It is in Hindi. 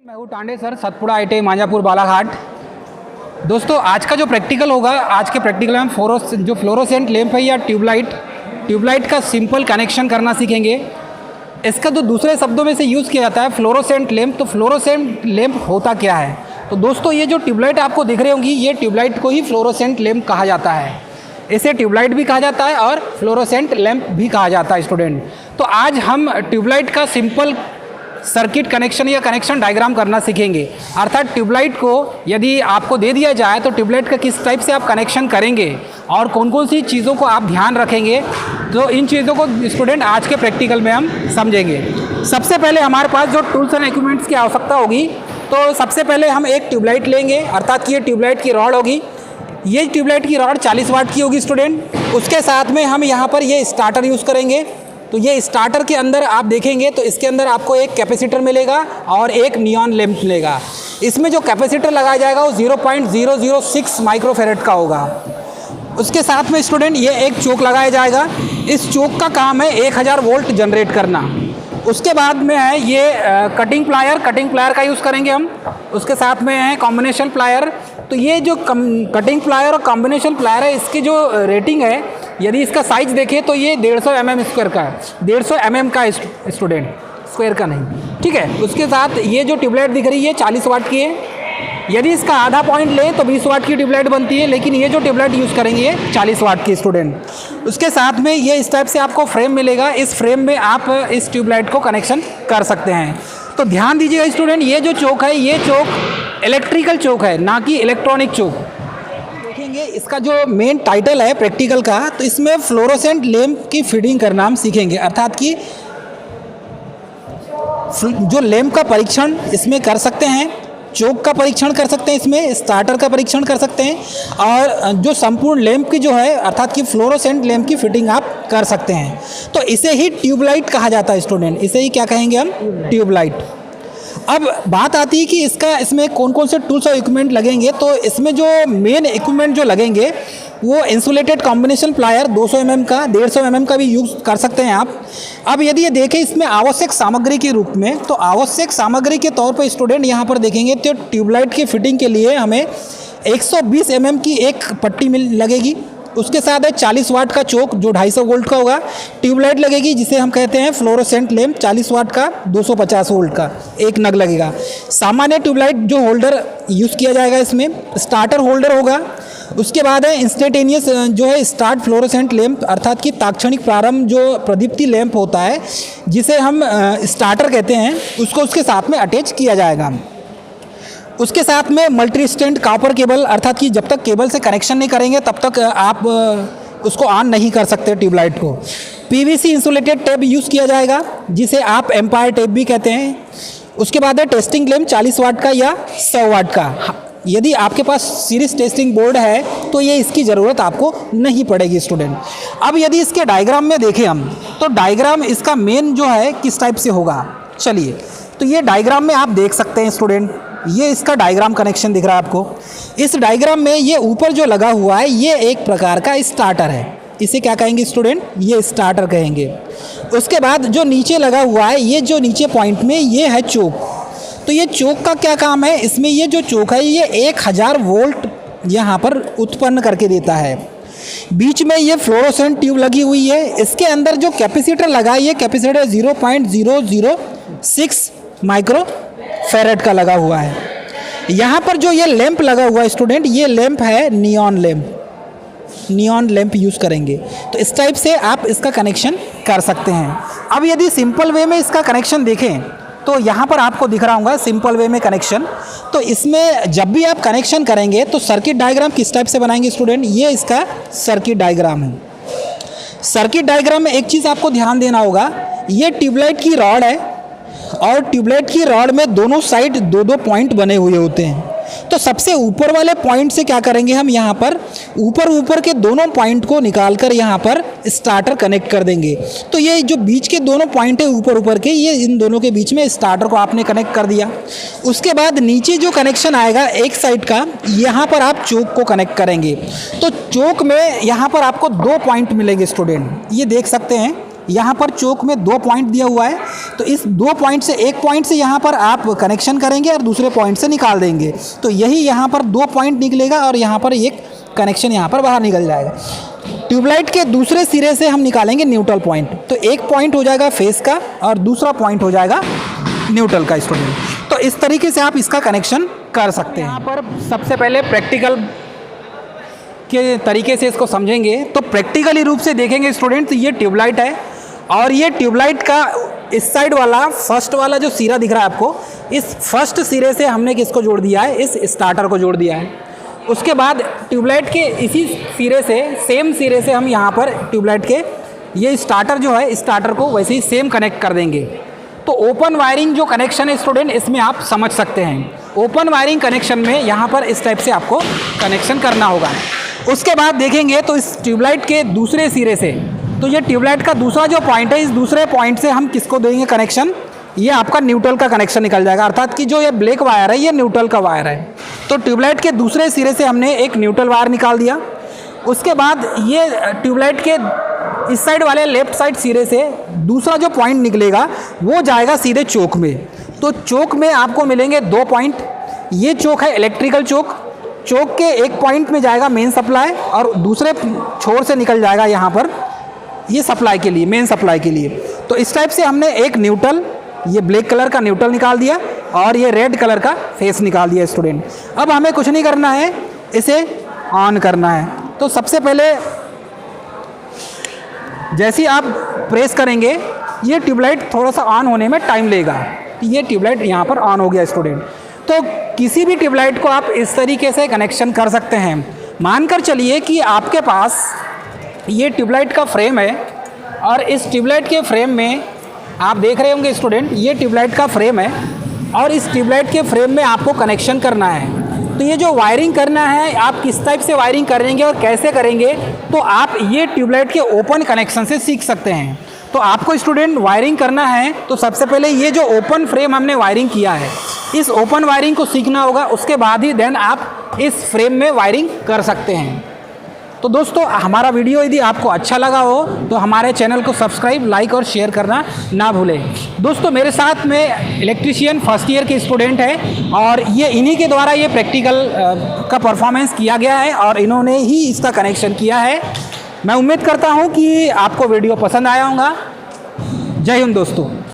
मैं हूँ टांडे सर, सतपुड़ा ITI मांझापुर बालाघाट। दोस्तों आज का जो प्रैक्टिकल होगा, आज के प्रैक्टिकल में हम जो फ्लोरोसेंट लैंप है या ट्यूबलाइट का सिंपल कनेक्शन करना सीखेंगे। इसका जो दूसरे शब्दों में से यूज़ किया जाता है फ्लोरोसेंट लैंप, तो फ्लोरोसेंट लैंप होता क्या है? तो दोस्तों ये जो ट्यूबलाइट आपको दिख रही होंगी, ये ट्यूबलाइट को ही फ्लोरोसेंट लैंप कहा जाता है। इसे ट्यूबलाइट भी कहा जाता है और फ्लोरोसेंट लैंप भी कहा जाता है स्टूडेंट। तो आज हम ट्यूबलाइट का सिंपल सर्किट कनेक्शन या कनेक्शन डायग्राम करना सीखेंगे। अर्थात ट्यूबलाइट को यदि आपको दे दिया जाए तो ट्यूबलाइट का किस टाइप से आप कनेक्शन करेंगे और कौन कौन सी चीज़ों को आप ध्यान रखेंगे, तो इन चीज़ों को स्टूडेंट आज के प्रैक्टिकल में हम समझेंगे। सबसे पहले हमारे पास जो टूल्स एंड इक्विपमेंट्स की आवश्यकता होगी, तो सबसे पहले हम एक ट्यूबलाइट लेंगे, अर्थात कि ये ट्यूबलाइट की रॉड होगी। ये ट्यूबलाइट की रॉड 40 वाट की होगी स्टूडेंट। उसके साथ में हम यहाँ पर ये स्टार्टर यूज़ करेंगे। तो ये स्टार्टर के अंदर आप देखेंगे तो इसके अंदर आपको एक कैपेसिटर मिलेगा और एक नियॉन लैंप मिलेगा। इसमें जो कैपेसिटर लगाया जाएगा वो 0.006 माइक्रोफेरेड का होगा। उसके साथ में स्टूडेंट ये एक चोक लगाया जाएगा। इस चोक का काम है 1000 वोल्ट जनरेट करना। उसके बाद में है ये कटिंग प्लायर का यूज़ करेंगे हम। उसके साथ में है कॉम्बिनेशन प्लायर। तो ये जो कटिंग प्लायर और कॉम्बिनेशन प्लायर है, इसकी जो रेटिंग है, यदि इसका साइज देखें तो ये 150 mm स्क्वायर का है। 150 mm का स्टूडेंट, स्क्वायर का नहीं, ठीक है। उसके साथ ये जो ट्यूबलाइट दिख रही है 40 वाट की है। यदि इसका आधा पॉइंट लें तो 20 वाट की ट्यूबलाइट बनती है, लेकिन ये जो ट्यूबलाइट यूज़ करेंगे ये 40 वाट की स्टूडेंट। उसके साथ में ये इस टाइप से आपको फ्रेम मिलेगा। इस फ्रेम में आप इस ट्यूबलाइट को कनेक्शन कर सकते हैं। तो ध्यान दीजिएगा स्टूडेंट, ये जो चोक है ये चोक इलेक्ट्रिकल चोक है, ना कि इलेक्ट्रॉनिक चोक। देखेंगे इसका जो मेन टाइटल है प्रैक्टिकल का, तो इसमें फ्लोरोसेंट लैंप की फीडिंग करना हम सीखेंगे। अर्थात कि जो लैंप का परीक्षण इसमें कर सकते हैं, चोक का परीक्षण कर सकते हैं, इसमें स्टार्टर का परीक्षण कर सकते हैं, और जो संपूर्ण लैंप की जो है अर्थात कि फ्लोरोसेंट लैंप की फिटिंग आप कर सकते हैं। तो इसे ही ट्यूबलाइट कहा जाता है स्टूडेंट। इसे ही क्या कहेंगे हम? ट्यूबलाइट। अब बात आती है कि इसमें कौन कौन से टूल्स और इक्विपमेंट लगेंगे। तो इसमें जो मेन इक्विपमेंट जो लगेंगे वो इंसुलेटेड कॉम्बिनेशन प्लायर 200 mm का, 150 mm का भी यूज़ कर सकते हैं आप। अब यदि ये देखें इसमें आवश्यक सामग्री के रूप में, तो आवश्यक सामग्री के तौर पर स्टूडेंट यहाँ पर देखेंगे तो ट्यूबलाइट की फिटिंग के लिए हमें 120 mm की एक पट्टी लगेगी। उसके साथ है 40 वाट का चोक जो 250 वोल्ट का होगा। ट्यूबलाइट लगेगी जिसे हम कहते हैं फ्लोरोसेंट लैंप 40 वाट का 250 वोल्ट का एक नग लगेगा। सामान्य ट्यूबलाइट जो होल्डर यूज़ किया जाएगा, इसमें स्टार्टर होल्डर होगा। उसके बाद है इंस्टेंटेनियस जो है स्टार्ट फ्लोरोसेंट लैंप, अर्थात कि तात्क्षणिक प्रारंभ जो प्रदीप्ति लैंप होता है जिसे हम स्टार्टर कहते हैं, उसको उसके साथ में अटैच किया जाएगा। उसके साथ में मल्टी स्टैंड कॉपर केबल, अर्थात कि जब तक केबल से कनेक्शन नहीं करेंगे तब तक आप उसको ऑन नहीं कर सकते ट्यूबलाइट को। PVC इंसुलेटेड टेप यूज़ किया जाएगा जिसे आप एम्पायर टेप भी कहते हैं। उसके बाद है टेस्टिंग लैंप 40 वाट का या 100 वाट का। यदि आपके पास सीरीज टेस्टिंग बोर्ड है तो ये इसकी ज़रूरत आपको नहीं पड़ेगी स्टूडेंट। अब यदि इसके डायग्राम में देखें हम, तो डायग्राम इसका मेन जो है किस टाइप से होगा, चलिए। तो ये डायग्राम में आप देख सकते हैं स्टूडेंट, ये इसका डायग्राम कनेक्शन दिख रहा है आपको। इस डायग्राम में ये ऊपर जो लगा हुआ है ये एक प्रकार का स्टार्टर है। इसे क्या कहेंगे स्टूडेंट? ये स्टार्टर कहेंगे। उसके बाद जो नीचे लगा हुआ है, ये जो नीचे पॉइंट में ये है चोक। तो ये चोक का क्या काम है? इसमें ये जो चोक है ये 1000 वोल्ट यहाँ पर उत्पन्न करके देता है। बीच में ये फ्लोरोसेंट ट्यूब लगी हुई है। इसके अंदर जो कैपेसिटर लगा है, ये कैपेसिटर 0.006 माइक्रोफेरेड का लगा हुआ है। यहाँ पर जो ये लैंप लगा हुआ है स्टूडेंट, ये लैंप है neon lamp. Neon lamp use करेंगे। तो इस टाइप से आप इसका कनेक्शन कर सकते हैं। अब यदि सिंपल वे में इसका कनेक्शन देखें तो यहाँ पर आपको दिख रहा होगा सिंपल वे में कनेक्शन। तो इसमें जब भी आप कनेक्शन करेंगे तो सर्किट डायग्राम किस टाइप से बनाएंगे स्टूडेंट? ये इसका सर्किट डायग्राम है। सर्किट डायग्राम में एक चीज़ आपको ध्यान देना होगा, ये ट्यूबलाइट की रॉड है और ट्यूबलाइट की रॉड में दोनों साइड 2-2 पॉइंट बने हुए होते हैं। तो सबसे ऊपर वाले पॉइंट से क्या करेंगे हम, यहाँ पर ऊपर के दोनों पॉइंट को निकालकर यहाँ पर स्टार्टर कनेक्ट कर देंगे। तो ये जो बीच के दोनों पॉइंट है ऊपर के, ये इन दोनों के बीच में स्टार्टर को आपने कनेक्ट कर दिया। उसके बाद नीचे जो कनेक्शन आएगा एक साइड का, यहाँ पर आप चोक को कनेक्ट करेंगे। तो चोक में यहाँ पर आपको 2 पॉइंट मिलेंगे स्टूडेंट, ये देख सकते हैं। यहाँ पर चोक में 2 पॉइंट दिया हुआ है। तो इस 2 पॉइंट से, एक पॉइंट से यहाँ पर आप कनेक्शन करेंगे और दूसरे पॉइंट से निकाल देंगे, तो यही यहाँ पर 2 पॉइंट निकलेगा और यहाँ पर एक कनेक्शन यहाँ पर बाहर निकल जाएगा। ट्यूबलाइट के दूसरे सिरे से हम निकालेंगे न्यूट्रल पॉइंट, तो एक पॉइंट हो जाएगा फेस का और दूसरा पॉइंट हो जाएगा न्यूट्रल का स्टूडेंट। तो इस तरीके से आप इसका कनेक्शन कर सकते हैं। यहाँ पर सबसे पहले प्रैक्टिकल के तरीके से इसको समझेंगे, तो प्रैक्टिकली रूप से देखेंगे स्टूडेंट, तो ये ट्यूबलाइट है और ये ट्यूबलाइट का इस साइड वाला फर्स्ट वाला जो सिरा दिख रहा है आपको, इस फर्स्ट सिरे से हमने किसको जोड़ दिया है, इस स्टार्टर को जोड़ दिया है। उसके बाद ट्यूबलाइट के इसी सिरे से, सेम सिरे से हम यहाँ पर ट्यूबलाइट के ये स्टार्टर जो है, स्टार्टर को वैसे ही सेम कनेक्ट कर देंगे। तो ओपन वायरिंग जो कनेक्शन है स्टूडेंट, इसमें आप समझ सकते हैं। ओपन वायरिंग कनेक्शन में यहाँ पर इस टाइप से आपको कनेक्शन करना होगा। उसके बाद देखेंगे तो इस ट्यूबलाइट के दूसरे सिरे से, तो ये ट्यूबलाइट का दूसरा जो पॉइंट है, इस दूसरे पॉइंट से हम किसको देंगे कनेक्शन, ये आपका न्यूट्रल का कनेक्शन निकल जाएगा, अर्थात कि जो ये ब्लैक वायर है ये न्यूट्रल का वायर है। तो ट्यूबलाइट के दूसरे सिरे से हमने एक न्यूट्रल वायर निकाल दिया। उसके बाद ये ट्यूबलाइट के इस साइड वाले लेफ्ट साइड सिरे से दूसरा जो पॉइंट निकलेगा वो जाएगा सीधे चोक में। तो चोक में आपको मिलेंगे 2 पॉइंट। ये चोक है इलेक्ट्रिकल चोक, चोक के एक पॉइंट में जाएगा मेन सप्लाई और दूसरे छोर से निकल जाएगा यहाँ पर ये सप्लाई के लिए, मेन सप्लाई के लिए। तो इस टाइप से हमने एक न्यूट्रल, ये ब्लैक कलर का न्यूट्रल निकाल दिया और ये रेड कलर का फेस निकाल दिया स्टूडेंट। अब हमें कुछ नहीं करना है, इसे ऑन करना है। तो सबसे पहले जैसे आप प्रेस करेंगे ये ट्यूबलाइट थोड़ा सा ऑन होने में टाइम लेगा। ये ट्यूबलाइट यहाँ पर ऑन हो गया स्टूडेंट। तो किसी भी ट्यूबलाइट को आप इस तरीके से कनेक्शन कर सकते हैं। मानकर चलिए कि आपके पास ये ट्यूबलाइट का फ्रेम है और इस ट्यूबलाइट के फ्रेम में आप देख रहे होंगे स्टूडेंट, ये ट्यूबलाइट का फ्रेम है और इस ट्यूबलाइट के फ्रेम में आपको कनेक्शन करना है। तो ये जो वायरिंग करना है, आप किस टाइप से वायरिंग करेंगे और कैसे करेंगे, तो आप ये ट्यूबलाइट के ओपन कनेक्शन से सीख सकते हैं। तो आपको स्टूडेंट वायरिंग करना है तो सबसे पहले ये जो ओपन फ्रेम हमने वायरिंग किया है, इस ओपन वायरिंग को सीखना होगा। उसके बाद ही देन आप इस फ्रेम में वायरिंग कर सकते हैं। तो दोस्तों, हमारा वीडियो यदि आपको अच्छा लगा हो तो हमारे चैनल को सब्सक्राइब, लाइक और शेयर करना ना भूलें। दोस्तों, मेरे साथ में इलेक्ट्रीशियन फर्स्ट ईयर के स्टूडेंट हैं और ये इन्हीं के द्वारा ये प्रैक्टिकल का परफॉर्मेंस किया गया है और इन्होंने ही इसका कनेक्शन किया है। मैं उम्मीद करता हूँ कि आपको वीडियो पसंद आया होगा। जय हिंद दोस्तों।